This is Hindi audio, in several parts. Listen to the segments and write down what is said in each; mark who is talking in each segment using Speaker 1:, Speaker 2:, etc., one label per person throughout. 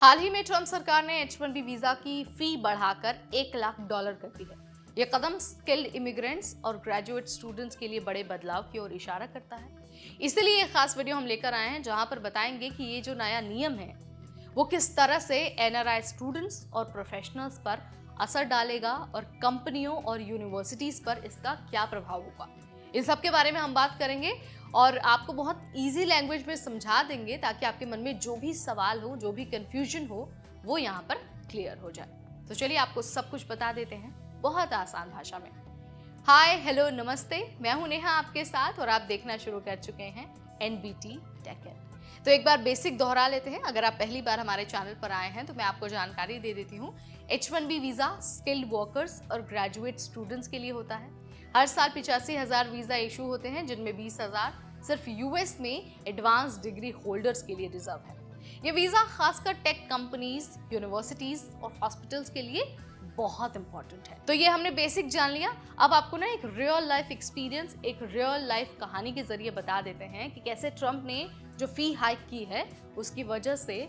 Speaker 1: हाल ही में ट्रम्प सरकार ने H-1B वीजा की फी बढ़ाकर $1 लाख कर दी है। यह कदम स्किल्ड इमिग्रेंट्स और ग्रेजुएट स्टूडेंट्स के लिए बड़े बदलाव की ओर इशारा करता है। इसलिए ये खास वीडियो हम लेकर आए हैं जहां पर बताएंगे कि ये जो नया नियम है वो किस तरह से NRI स्टूडेंट्स और प्रोफेशनल्स पर असर डालेगा और कंपनियों और यूनिवर्सिटीज पर इसका क्या प्रभाव होगा। इन सब के बारे में हम बात करेंगे और आपको बहुत इजी लैंग्वेज में समझा देंगे ताकि आपके मन में जो भी सवाल हो, जो भी कंफ्यूजन हो, वो यहाँ पर क्लियर हो जाए। तो चलिए आपको सब कुछ बता देते हैं बहुत आसान भाषा में। हाय, हेलो, नमस्ते, मैं हूं नेहा आपके साथ और आप देखना शुरू कर चुके हैं NBT टेक। तो एक बार बेसिक दोहरा लेते हैं। अगर आप पहली बार हमारे चैनल पर आए हैं तो मैं आपको जानकारी दे देती हूँ। H-1B वीजा स्किल्ड वर्कर्स और ग्रेजुएट स्टूडेंट्स के लिए होता है। हर साल 85,000 वीजा इशू होते हैं, जिनमें 20,000 सिर्फ यूएस में एडवांस डिग्री होल्डर्स के लिए रिजर्व है। ये वीजा खासकर टेक कंपनीज, यूनिवर्सिटीज और हॉस्पिटल्स के लिए बहुत इंपॉर्टेंट है। तो ये हमने बेसिक जान लिया। अब आपको ना एक रियल लाइफ एक्सपीरियंस, एक रियल लाइफ कहानी के जरिए बता देते हैं कि कैसे ट्रम्प ने जो फी हाइक की है उसकी वजह से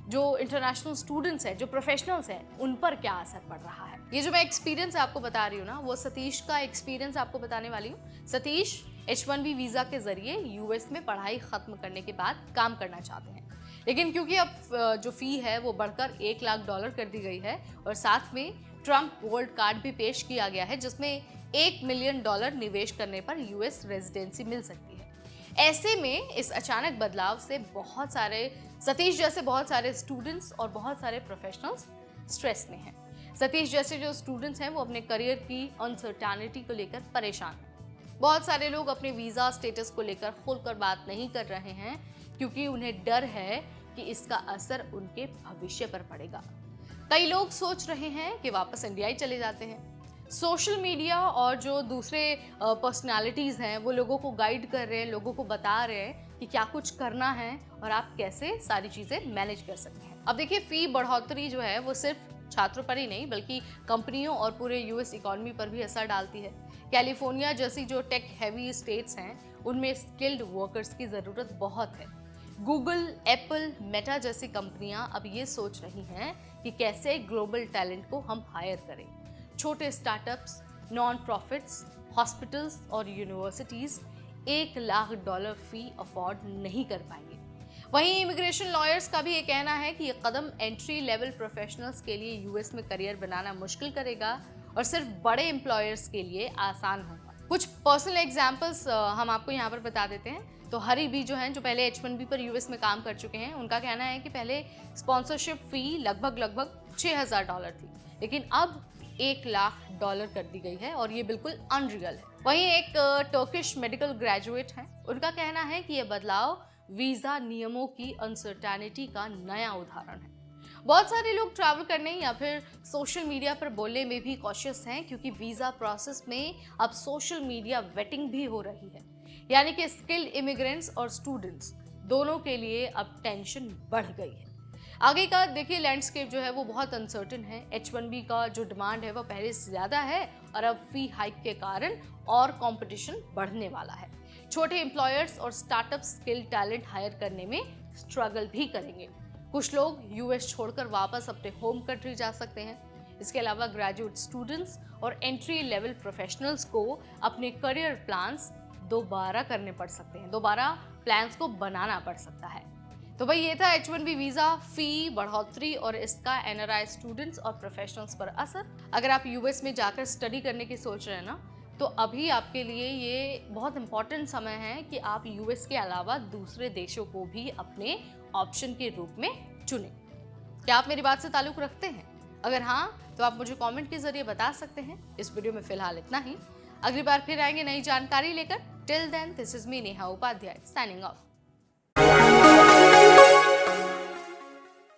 Speaker 1: जो इंटरनेशनल स्टूडेंट्स हैं, जो प्रोफेशनल्स हैं, उन पर क्या असर पड़ रहा है। ये जो मैं एक्सपीरियंस आपको बता रही हूँ ना, वो सतीश का एक्सपीरियंस आपको बताने वाली हूँ। सतीश H-1B वीजा के जरिए यूएस में पढ़ाई खत्म करने के बाद काम करना चाहते हैं, लेकिन क्योंकि अब जो फी है वो बढ़कर $1 लाख कर दी गई है और साथ में ट्रम्प गोल्ड कार्ड भी पेश किया गया है जिसमें $1 मिलियन निवेश करने पर यूएस रेजिडेंसी मिल सकती है। ऐसे में इस अचानक बदलाव से बहुत सारे सतीश जैसे बहुत सारे स्टूडेंट्स और बहुत सारे प्रोफेशनल्स स्ट्रेस में हैं। सतीश जैसे जो स्टूडेंट्स हैं वो अपने करियर की अनसर्टेनिटी को लेकर परेशान हैं। बहुत सारे लोग अपने वीज़ा स्टेटस को लेकर खुलकर बात नहीं कर रहे हैं क्योंकि उन्हें डर है कि इसका असर उनके भविष्य पर पड़ेगा। कई लोग सोच रहे हैं कि वापस इंडिया ही चले जाते हैं। सोशल मीडिया और जो दूसरे पर्सनालिटीज़ हैं वो लोगों को गाइड कर रहे हैं, लोगों को बता रहे हैं कि क्या कुछ करना है और आप कैसे सारी चीज़ें मैनेज कर सकते हैं। अब देखिए, फ़ी बढ़ोतरी जो है वो सिर्फ छात्रों पर ही नहीं बल्कि कंपनियों और पूरे यूएस इकोनॉमी पर भी असर डालती है। कैलिफोर्निया जैसी जो टेक हैवी स्टेट्स हैं उनमें स्किल्ड वर्कर्स की ज़रूरत बहुत है। गूगल, एप्पल, मेटा जैसी कंपनियां अब ये सोच रही हैं कि कैसे ग्लोबल टैलेंट को हम हायर करें। छोटे स्टार्टअप्स, नॉन प्रॉफिट्स, हॉस्पिटल्स और यूनिवर्सिटीज़ $1 लाख फी अफोर्ड नहीं कर पाएंगे। वहीं इमिग्रेशन लॉयर्स का भी ये कहना है कि ये कदम एंट्री लेवल प्रोफेशनल्स के लिए यूएस में करियर बनाना मुश्किल करेगा और सिर्फ बड़े एम्प्लॉयर्स के लिए आसान होगा। कुछ पर्सनल एग्जांपल्स हम आपको यहाँ पर बता देते हैं। तो हरी भी जो हैं, जो पहले H-1B पर यूएस में काम कर चुके हैं, उनका कहना है कि पहले स्पॉन्सरशिप फी लगभग $6,000 थी, लेकिन अब $1 लाख कर दी गई है और ये बिल्कुल अनरियल है। वहीं एक टर्किश मेडिकल ग्रेजुएट हैं, उनका कहना है कि यह बदलाव वीजा नियमों की अनसर्टेनिटी का नया उदाहरण है। बहुत सारे लोग ट्रैवल करने या फिर सोशल मीडिया पर बोलने में भी कॉशियस हैं क्योंकि वीजा प्रोसेस में अब सोशल मीडिया वेटिंग भी हो रही है, यानी कि स्किल्ड इमिग्रेंट्स और स्टूडेंट्स दोनों के लिए अब टेंशन बढ़ गई है। आगे का देखिए लैंडस्केप जो है वो बहुत अनसर्टेन है। H-1B का जो डिमांड है वो पहले से ज़्यादा है और अब फी हाइक के कारण और कंपटीशन बढ़ने वाला है। छोटे एम्प्लॉयर्स और स्टार्टअप स्किल टैलेंट हायर करने में स्ट्रगल भी करेंगे। कुछ लोग यूएस छोड़कर वापस अपने होम कंट्री जा सकते हैं। इसके अलावा ग्रेजुएट स्टूडेंट्स और एंट्री लेवल प्रोफेशनल्स को अपने करियर प्लान्स दोबारा करने पड़ सकते हैं, दोबारा प्लान्स को बनाना पड़ सकता है। तो भाई ये था H-1B वीज़ा फी बढ़ोतरी और इसका NRI स्टूडेंट्स और प्रोफेशनल्स पर असर। अगर आप यूएस में जाकर स्टडी करने की सोच रहे हैं ना, तो अभी आपके लिए ये बहुत इंपॉर्टेंट समय है कि आप यूएस के अलावा दूसरे देशों को भी अपने ऑप्शन के रूप में चुनें। क्या आप मेरी बात से ताल्लुक़ रखते हैं? अगर हाँ, तो आप मुझे कमेंट के जरिए बता सकते हैं। इस वीडियो में फिलहाल इतना ही। अगली बार फिर आएंगे नई जानकारी लेकर। Till then, this is me Neha Upadhyay, signing of.